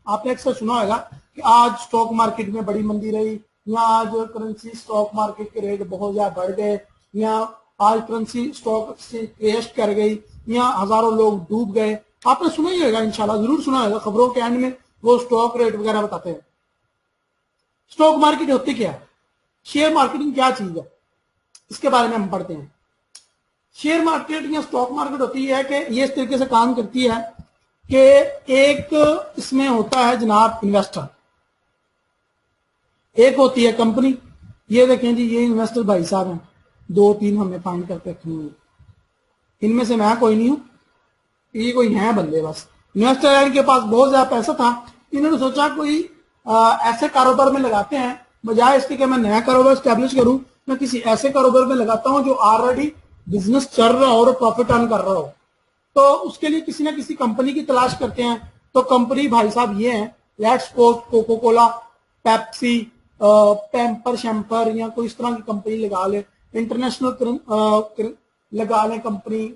आपने अक्सर सुना होगा कि आज स्टॉक मार्केट में बड़ी मंदी रही, या आज करेंसी स्टॉक मार्केट के रेट बहुत ज्यादा बढ़ गए, या आज करेंसी स्टॉक से क्रैश कर गई, या हजारों लोग डूब गए। आपने सुना ही होगा, इंशाल्लाह जरूर सुना होगा, खबरों के एंड में वो स्टॉक रेट वगैरह बताते हैं। स्टॉक मार्केट होती क्या है, शेयर मार्केटिंग क्या चीज है, इसके बारे में हम पढ़ते हैं। शेयर मार्केट या स्टॉक मार्केट होती है कि ये इस तरीके से काम करती है कि एक इसमें होता है जनाब इन्वेस्टर, एक होती है कंपनी। ये देखें जी, ये इन्वेस्टर भाई साहब हैं, 2-3 हमने फाइंड करके रखे हुए, इनमें से मैं कोई नहीं हूं, ये कोई है बंदे बस। इन्वेस्टर के पास बहुत ज्यादा पैसा था, इन्होंने सोचा कोई ऐसे कारोबार में लगाते हैं, बजाय इसके कि मैं नया कारोबार स्टैब्लिश करूं, मैं किसी ऐसे कारोबार में लगाता हूं जो ऑलरेडी बिजनेस चल रहा हो और प्रॉफिट अर्न कर रहा हो। तो उसके लिए किसी ना किसी कंपनी की तलाश करते हैं। तो कंपनी भाई साहब ये है, let's suppose Coca Cola, Pepsi, pamper शैम्पर, या कोई इस तरह की कंपनी लगा ले, इंटरनेशनल लगा लें कंपनी,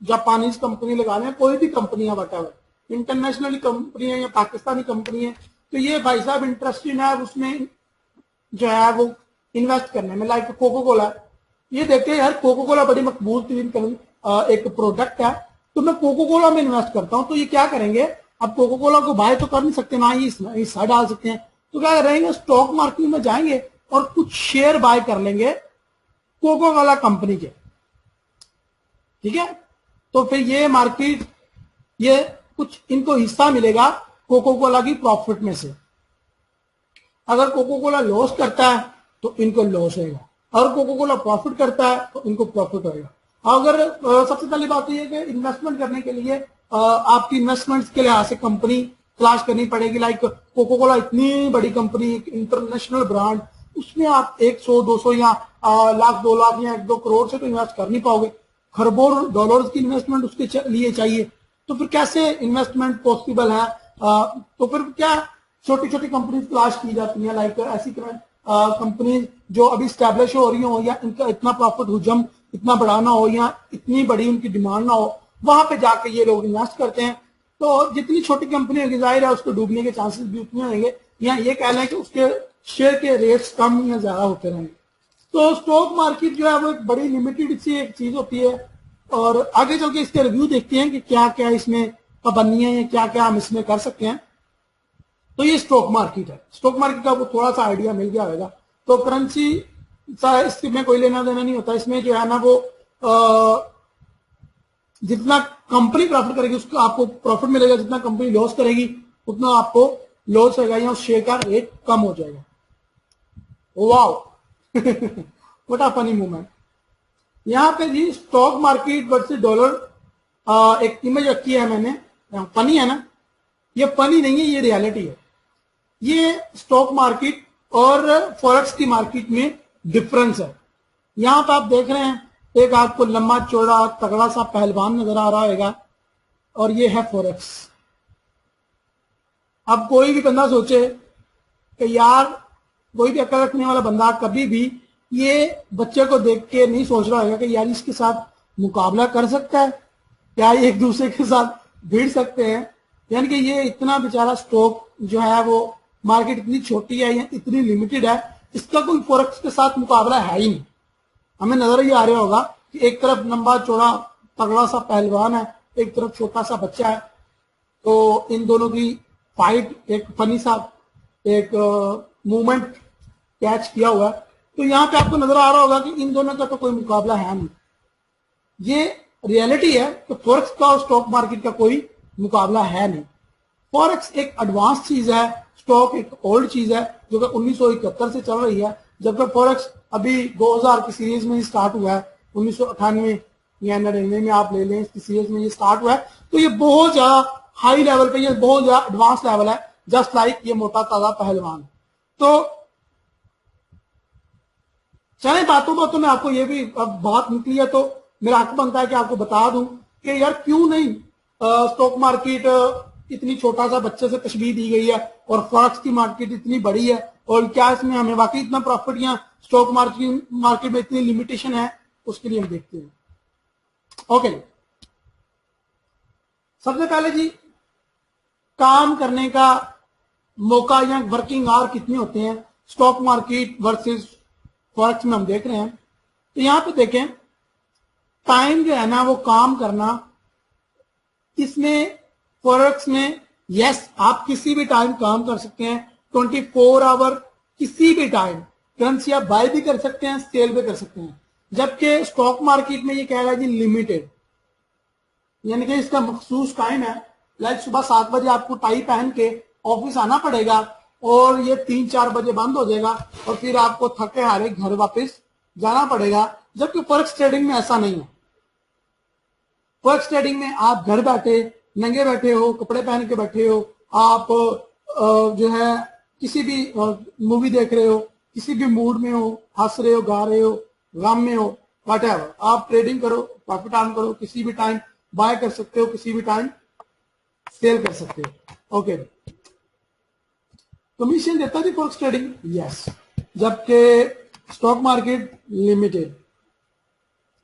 जापानीज कंपनी लगा लें, कोई भी कंपनी है वट इंटरनेशनल कंपनी है या पाकिस्तानी कंपनी है। तो ये भाई साहब इंटरेस्टेड है उसमें जो है वो इन्वेस्ट करने में। लाइक कोको कोला, ये देखते हैं यार कोको कोला बड़ी मकबूल तरीन एक प्रोडक्ट है, तो मैं कोको कोला में इन्वेस्ट करता हूं। तो ये क्या करेंगे, अब कोको कोला को बाय तो कर नहीं सकते, ना ही हिस्सा डाल सकते हैं, तो क्या करेंगे, स्टॉक मार्केट में जाएंगे और कुछ शेयर बाय कर लेंगे कोको कोला कंपनी के, ठीक है। तो फिर ये मार्केट, ये कुछ इनको हिस्सा मिलेगा कोको कोला की प्रॉफिट में से। अगर कोको कोला लॉस करता है तो इनको लॉस होगा, अगर कोको कोला प्रॉफिट करता है तो इनको प्रॉफिट होगा। अगर सबसे पहली बात तो ये कि इन्वेस्टमेंट करने के लिए आपकी इन्वेस्टमेंट्स के लिहाज से कंपनी तलाश करनी पड़ेगी। लाइक कोको कोला इतनी बड़ी कंपनी, इंटरनेशनल ब्रांड, उसमें आप 100-200 या लाख 2 लाख या 1-2 करोड़ से तो इन्वेस्ट कर नहीं पाओगे, खरबों डॉलर्स की इन्वेस्टमेंट उसके लिए चाहिए। तो फिर कैसे इन्वेस्टमेंट पॉसिबल है, तो फिर क्या छोटी छोटी कंपनी तलाश की जाती है। लाइक ऐसी कंपनी जो अभी स्टैब्लिश हो रही हो, या इनका इतना प्रॉफिट हुजम इतना बढ़ाना हो, या इतनी बड़ी उनकी डिमांड ना हो, वहां पे जाके ये लोग इन्वेस्ट करते हैं। तो जितनी छोटी कंपनी होगी जाहिर है उसको डूबने के चांसेस भी उतने होंगे, या ये कह लें कि उसके शेयर के रेट्स कम या ज्यादा होते रहेंगे। तो स्टॉक मार्केट जो है वो एक बड़ी लिमिटेड सी एक चीज होती है, और आगे चल के इसके रिव्यू देखते हैं कि क्या क्या इसमें पाबंदियां हैं, क्या क्या हम इसमें कर सकते हैं। तो ये स्टॉक मार्केट है, स्टॉक मार्केट का वो थोड़ा सा आइडिया मिल गया होगा। तो करेंसी इसमें कोई लेना देना नहीं होता, इसमें जो है ना वो जितना कंपनी प्रॉफिट करेगी उसको आपको प्रॉफिट मिलेगा, जितना कंपनी लॉस करेगी उतना आपको लॉस होगा, या उस शेयर का रेट कम हो जाएगा। Wow what a funny movement. यहाँ पे जी स्टॉक मार्केट वर्सेस डॉलर एक इमेज रखी है मैंने, फनी है ना, ये फनी नहीं है, ये रियलिटी है। ये स्टॉक मार्केट और फॉरेक्स की मार्केट में डिफरेंस है। यहां पर आप देख रहे हैं, एक आपको लंबा चौड़ा तगड़ा सा पहलवान नजर आ रहा होगा, और ये है फॉरेक्स। अब कोई भी बंदा सोचे कि यार, कोई भी अकल रखने वाला बंदा कभी भी ये बच्चे को देख के नहीं सोच रहा होगा कि यार इसके साथ मुकाबला कर सकता है, क्या ये एक दूसरे के साथ भिड़ सकते हैं। यानी कि ये इतना बेचारा स्टॉक जो है वो मार्केट इतनी छोटी है या इतनी लिमिटेड है, इसका कोई फॉरेक्स के साथ मुकाबला है ही नहीं। हमें नजर ही आ रहा होगा कि एक तरफ लंबा चौड़ा तगड़ा सा पहलवान है, एक तरफ छोटा सा बच्चा है, तो इन दोनों की फाइट एक फनी सा एक मूवमेंट कैच किया हुआ है। तो यहाँ पे आपको नजर आ रहा होगा कि इन दोनों का तो कोई मुकाबला है नहीं। ये रियलिटी है कि फॉरेक्स का और स्टॉक मार्केट का कोई मुकाबला है नहीं। फॉरेक्स एक एडवांस चीज है, स्टॉक एक ओल्ड चीज है जो कि 1971 से चल रही है, जबकि फॉरेक्स अभी 2000 की सीरीज में ही स्टार्ट हुआ है। 1998 या 99 में आप ले लें, इसकी सीरीज में ये स्टार्ट हुआ है। तो ये बहुत ज्यादा हाई लेवल पे, ये बहुत ज्यादा एडवांस लेवल है, जस्ट लाइक ये मोटा ताजा पहलवान। तो चले बातों बातों में आपको ये भी अब बात निकली है तो मेरा हक बनता है कि आपको बता दूं कि यार क्यों नहीं स्टॉक मार्केट इतनी छोटा सा बच्चे से तशबीह दी गई है और फॉरेक्स की मार्केट इतनी बड़ी है, और क्या इसमें हमें वाकई इतना प्रॉफिट या स्टॉक मार्केट में इतनी लिमिटेशन है, उसके लिए हम देखते हैं। ओके, सबसे पहले जी काम करने का मौका या वर्किंग आवर कितने होते हैं स्टॉक मार्केट वर्सेस फॉरेक्स में हम देख रहे हैं। तो यहां पे देखें टाइम जो है ना वो काम करना, इसमें फॉरेक्स में यस आप किसी भी टाइम काम कर सकते हैं, 24 आवर किसी भी टाइम करेंसी आप बाय भी कर सकते हैं, सेल भी कर सकते हैं। जबकि स्टॉक मार्केट में ये कह रहा है जी लिमिटेड, यानी कि इसका मखसूस टाइम है। लाइक सुबह 7 बजे आपको टाई पहन के ऑफिस आना पड़ेगा और ये 3-4 बजे बंद हो जाएगा और फिर आपको थके हारे घर वापस जाना पड़ेगा। जबकि फॉरेक्स ट्रेडिंग में ऐसा नहीं है। फॉरेक्स ट्रेडिंग में आप घर बैठे नंगे बैठे हो, कपड़े पहन के बैठे हो, आप जो है किसी भी मूवी देख रहे हो, किसी भी मूड में हो, हंस रहे हो, गा रहे हो, गम में हो, व्हाटएवर, आप ट्रेडिंग करो, प्रॉफिट अर्न करो, किसी भी टाइम बाय कर सकते हो, किसी भी टाइम सेल कर सकते हो। ओके, कमीशन देता जी फॉरेक्स ट्रेडिंग, यस। जबकि stock market limited,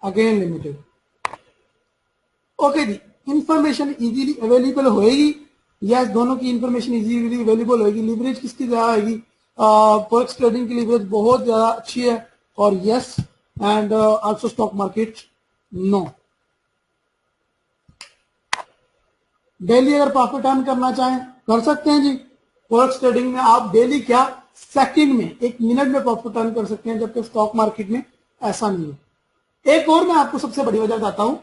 again limited. Okay जी, इंफॉर्मेशन इजीली अवेलेबल होएगी, यस दोनों की इंफॉर्मेशन इजीली अवेलेबल होएगी। लिवरेज किसकी ज्यादा होगी? फॉरेक्स ट्रेडिंग की लिवरेज बहुत ज्यादा अच्छी है और yes, and also stock market know. Daily अगर प्रॉफिट अर्न करना चाहें कर सकते हैं जी। फॉरेक्स ट्रेडिंग में आप डेली क्या सेकंड में, 1 मिनट में प्रॉफिट अर्न कर सकते हैं, जबकि स्टॉक मार्केट में ऐसा नहीं है। एक और मैं आपको सबसे बड़ी वजह बताता हूं,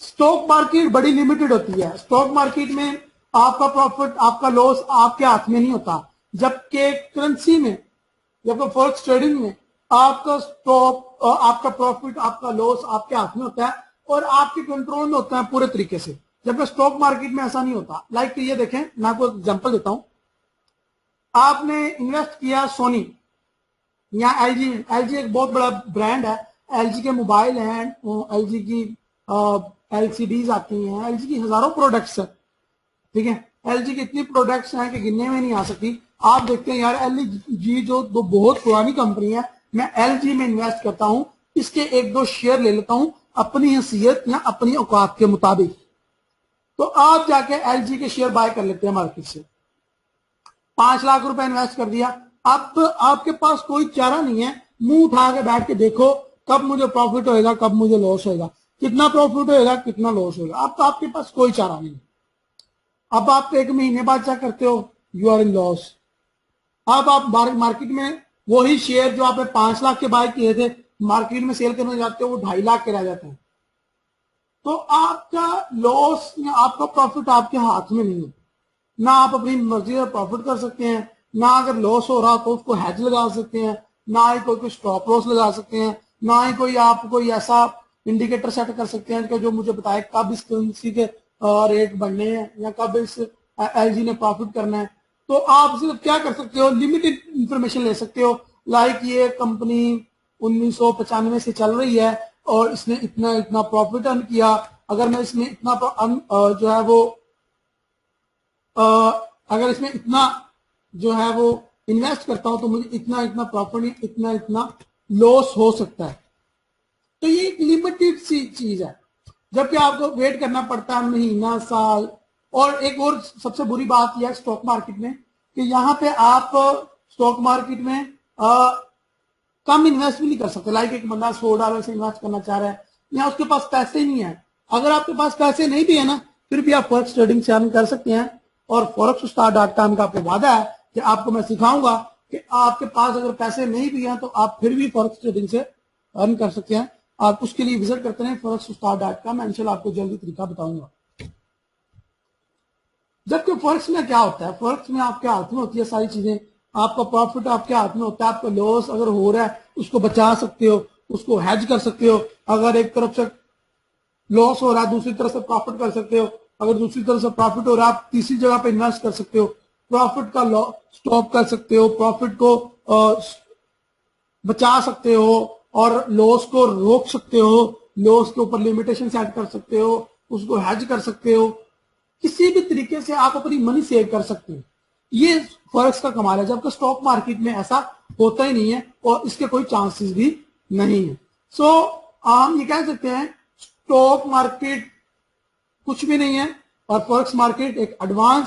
स्टॉक मार्केट बड़ी लिमिटेड होती है। स्टॉक मार्केट में आपका प्रॉफिट आपका लॉस आपके हाथ में नहीं होता, जबकि करेंसी में, जबकि फॉरेक्स ट्रेडिंग में आपका स्टॉक आपका प्रॉफिट आपका लॉस आपके हाथ में होता है और आपके कंट्रोल में होता है पूरे तरीके से, जबकि स्टॉक मार्केट में ऐसा नहीं होता। लाइक ये देखें, मैं आपको एग्जांपल देता हूं। आपने इन्वेस्ट किया सोनी या एलजी में, एलजी एक बहुत बड़ा ब्रांड है, एलजी के मोबाइल हैं, एलजी की एलसीडीज आती हैं, एलजी की हजारों प्रोडक्ट्स है, ठीक है। एलजी की इतनी प्रोडक्ट्स हैं कि गिनने में नहीं आ सकती। आप देखते हैं यार एलजी जो बहुत पुरानी कंपनी है, मैं एलजी में इन्वेस्ट करता हूं, इसके 1-2 शेयर ले लेता हूं अपनी हैसियत या अपनी औकात के मुताबिक, तो आप जाके एलजी के शेयर बाय कर लेते हैं मार्केट से। 5 लाख रुपए इन्वेस्ट कर दिया, अब आपके पास कोई चारा नहीं है, मुंह उठा के बैठ के देखो कब मुझे प्रॉफिट होएगा, कब मुझे लॉस होएगा, कितना प्रॉफिट होएगा, कितना लॉस होएगा। अब तो आपके पास कोई चारा नहीं। अब आप 1 महीने बाद क्या करते हो? You are in loss. अब आप मार्केट में वही शेयर जो आपने 5 लाख के बाय किए थे, मार्केट में सेल करने जाते हो वो 2.5 लाख के रह जाते हैं। तो आपका लॉस या आपका प्रॉफिट आपके हाथ में नहीं है। ना आप अपनी मर्जी से प्रॉफिट कर सकते हैं, ना अगर लॉस हो रहा तो उसको हेज लगा सकते हैं, ना ही कोई स्टॉप लॉस लगा सकते हैं, ना ही कोई आप कोई ऐसा इंडिकेटर सेट कर सकते हैं कि जो मुझे बताए कब इस करेंसी के रेट बढ़ने हैं या कब इस एलजी ने प्रॉफिट करना है। तो आप सिर्फ क्या कर सकते हो, लिमिटेड इंफॉर्मेशन ले सकते हो। लाइक ये कंपनी 1995 से चल रही है और इसने इतना इतना प्रॉफिट अर्न किया, अगर मैं इसमें इतना जो है वो अगर इसमें इतना जो है वो इन्वेस्ट करता हूं तो मुझे इतना इतना प्रॉफिट, इतना इतना लॉस हो सकता है। तो ये एक लिमिटेड सी चीज है, जबकि आपको वेट करना पड़ता है महीना, साल। और एक और सबसे बुरी बात यह है स्टॉक मार्केट में कि यहाँ पे आप स्टॉक मार्केट में कम इन्वेस्ट भी नहीं कर सकते। लाइक एक बंदा $100 से इन्वेस्ट करना चाह रहा है या उसके पास पैसे नहीं है, अगर आपके पास पैसे नहीं भी है ना, फिर भी आप फॉरेक्स ट्रेडिंग से अर्न कर सकते हैं। और forex.com का आपको वादा है कि आपको मैं सिखाऊंगा कि आपके पास अगर पैसे नहीं भी हैं तो आप फिर भी फॉरेक्स ट्रेडिंग से अर्न कर सकते हैं। आप उसके लिए विजिट करते हैं forex.com, मैं इंशाल्लाह आपको जल्दी तरीका बताऊंगा। जबकि फॉरेक्स में क्या होता है, फॉरेक्स में आपके हाथ में होती है सारी चीजें, आपका प्रॉफिट आपके हाथ में होता है, आपका लॉस अगर हो रहा है उसको बचा सकते हो, उसको हेज कर सकते हो। अगर एक तरफ से लॉस हो रहा है दूसरी तरफ से प्रॉफिट कर सकते हो, अगर दूसरी तरफ से प्रॉफिट हो रहा है आप तीसरी जगह पे इन्वेस्ट कर सकते हो, प्रॉफिट का स्टॉप कर सकते हो, प्रॉफिट को बचा सकते हो और लॉस को रोक सकते हो, लॉस के ऊपर लिमिटेशन सेट कर सकते हो, उसको हेज कर सकते हो, किसी भी तरीके से आप अपनी मनी सेव कर सकते हो। ये फॉरेक्स का कमाल है, जबकि स्टॉक मार्केट में ऐसा होता ही नहीं है और इसके कोई चांसेस भी नहीं है। सो हम ये कह सकते हैं स्टॉक मार्केट कुछ भी नहीं है और फॉरेक्स मार्केट एक एडवांस